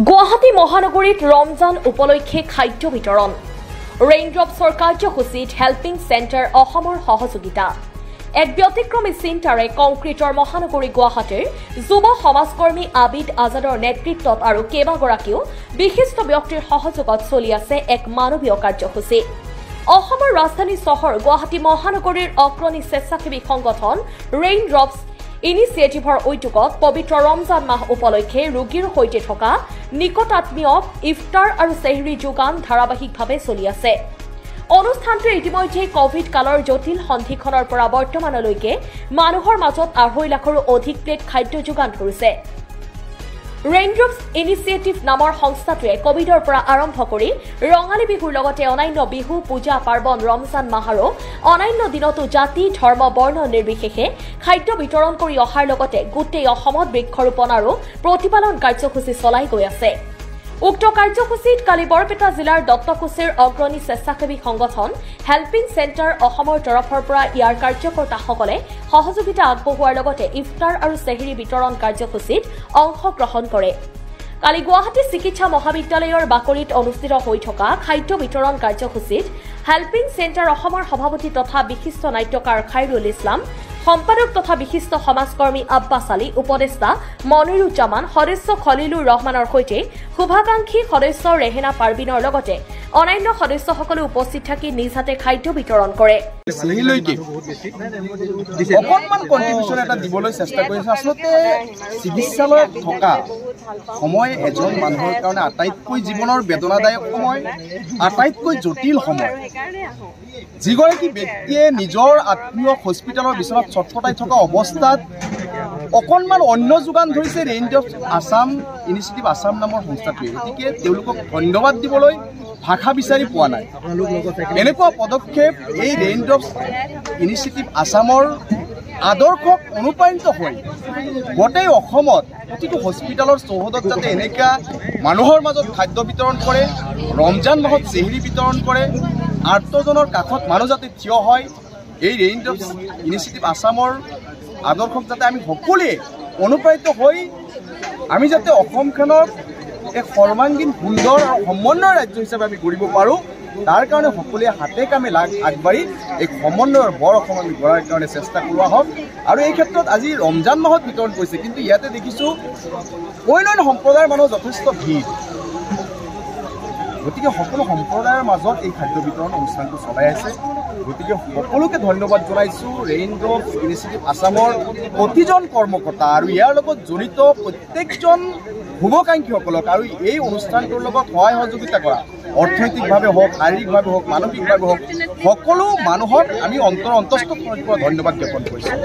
গুৱাহাটী মহানগৰীত ৰমজান উপলক্ষে খাদ্য বিতৰণ ৰেইনড্ৰপছৰ কাৰ্যসূচীত হেল্পিং চেণ্টাৰ অসমৰ সহযোগিতা এক ব্যতিক্ৰমী চিন্তাৰে কংক্ৰিটৰ মহানগৰী গুৱাহাটীৰ যুৱ সমাজকৰ্মী আবিদ আজাদৰ নেতৃত্বত আৰু কেইবাগৰাকীও বিশিষ্ট ব্যক্তিৰ সহযোগত চলি আছে এক মানৱীয় কাৰ্যসূচী। অসমৰ ৰাজধানী চহৰ গুৱাহাটী মহানগৰীৰ অগ্ৰণী স্বেচ্ছাসেৱী সংগঠন ৰেইনড্ৰপছ ইনিচিয়েটিভৰ উদ্যোগত পবিত্ৰ ৰমজান মাহ উপলক্ষে ৰোগীৰ সৈতে থকা নিকটাত্মীয়ক ইফতাৰ আৰু চেহৰি যোগান ধাৰাবাহিকভাৱে চলি আছে। অনুষ্ঠানটোৱে ইতিমধ্যে কোভিড কালৰ জটিল সন্ধিখনৰ পৰা বৰ্তমানলৈকে মানুহৰ মাজত 2.5 লাখৰো অধিক প্লেট খাদ্য যোগান ধৰিছে। ৰেইনড্ৰপছ ইনিচিয়েটিভ নামৰ সংস্থাটোৱে কোভিডৰ পৰা আৰম্ভ কৰি ৰঙালী বিহুৰ লগতে অন্যান্য বিহু পূজা পাৰ্বণ ৰমজান মাহ আৰু অন্যান্য দিনতো জাতি ধৰ্ম বৰ্ণ নিৰ্বিশেষে খাদ্য বিতৰণ কৰি অহাৰ লগতে গোটেই অসমত বৃক্ষৰোপণ আৰু প্ৰতিপালন কাৰ্যসূচী চলাই গৈ আছে। উক্ত কাৰ্যসূচীত কালি বৰপেটা জিলাৰ দত্তকুছিৰ অগ্ৰণী স্বেচ্ছাসেৱী সংগঠন হেল্পিং চেণ্টাৰ অসমৰ তৰফৰ পৰা ইয়াৰ কাৰ্যকৰ্তাসকলে সহযোগিতা আগবঢ়োৱাৰ লগতে ইফতাৰ আৰু চেহৰি বিতৰণ কাৰ্যসূচীত অংশগ্ৰহণ কৰে। কালি গুৱাহাটী চিকিৎসা মহাবিদ্যালয়ৰ বাকৰিত অনুষ্ঠিত হৈ থকা খাদ্য বিতৰণ কাৰ্যসূচীত হেল্পিং চেণ্টাৰ অসমৰ সভাপতি তথা বিশিষ্ট নাট্যকাৰ খাইৰুল ইছলাম, সম্পাদক তথা বিশিষ্ট সমাজকৰ্মী আব্বাছ আলী, উপদেষ্টা মনিৰুজ্জামান, সদস্য খলিলুৰ ৰহমানৰ সৈতে শুভাকাংক্ষী সদস্য ৰেহেনা পাৰবিনৰ লগতে অন্যান্য সদস্যসকলে উপস্থিত থাকি নিজ হাতে খাদ্য বিতৰণ কৰে। অকণমান কণ্ট্ৰিবিউশ্যন এটা দিবলৈ চেষ্টা কৰিছে। আচলতে চিকিৎসালয়ত থকা সময় এজন মানুহৰ কাৰণে আটাইতকৈ জীৱনৰ বেদনাদায়ক সময়, আটাইতকৈ জটিল সময়। যিগৰাকী ব্যক্তিয়ে নিজৰ আত্মীয় হস্পিটেলৰ বিচনাত ছটফটাই থকা অৱস্থাত অকণমান অন্য যোগান ধৰিছে ৰেইনড্ৰপছ আছাম ইনিচিয়েটিভ আছাম নামৰ সংস্থাটোৱে। গতিকে তেওঁলোকক ধন্যবাদ দিবলৈ ভাষা বিচাৰি পোৱা নাই। এনেকুৱা পদক্ষেপ এই ৰেইনড্ৰপছ ইনিচিয়েটিভ আছামৰ আদৰ্শক অনুপ্ৰাণিত হৈ গোটেই অসমত প্ৰতিটো হস্পিটেলৰ চৌহদত যাতে এনেকুৱা মানুহৰ মাজত খাদ্য বিতৰণ কৰে, ৰমজান মাহত চেহৰি বিতৰণ কৰে, আৰ্তজনৰ কাষত মানুহ যাতে থিয় হয়, এই ৰেইনড্ৰপছ ইনিচিয়েটিভ আছামৰ আদৰ্শক যাতে আমি সকলোৱে অনুপ্ৰাণিত হৈ আমি যাতে অসমখনক এক সৰ্বাংগীন সুন্দৰ আৰু সমন্বয় ৰাজ্য হিচাপে আমি কৰিব পাৰোঁ, তাৰ কাৰণে সকলোৱে হাতে কামে আগবাঢ়ি এই সমন্বয়ৰ বৰ অসম আমি গঢ়াৰ কাৰণে চেষ্টা কৰোৱা হওক। আৰু এই ক্ষেত্ৰত আজি ৰমজান মাহত বিতৰণ কৰিছে, কিন্তু ইয়াতে দেখিছোঁ অন্য সম্প্ৰদায়ৰ মানুহ যথেষ্ট ভিৰ। গতিকে সকলো সম্প্ৰদায়ৰ মাজত এই খাদ্য বিতৰণ অনুষ্ঠানটো চলাই আছে। গতিকে সকলোকে ধন্যবাদ জনাইছোঁ ৰেইনড্ৰপছ ইনিচিয়েটিভ আছামৰ প্ৰতিজন কৰ্মকৰ্তা আৰু ইয়াৰ লগত জড়িত প্ৰত্যেকজন শুভাকাংক্ষীসকলক আৰু এই অনুষ্ঠানটোৰ লগত সহায় সহযোগিতা কৰা অৰ্থনৈতিকভাৱে হওক, শাৰীৰিকভাৱে হওক, মানসিকভাৱে হওক, সকলো মানুহক আমি অন্তস্থ ধন্যবাদ জ্ঞাপন কৰিছোঁ।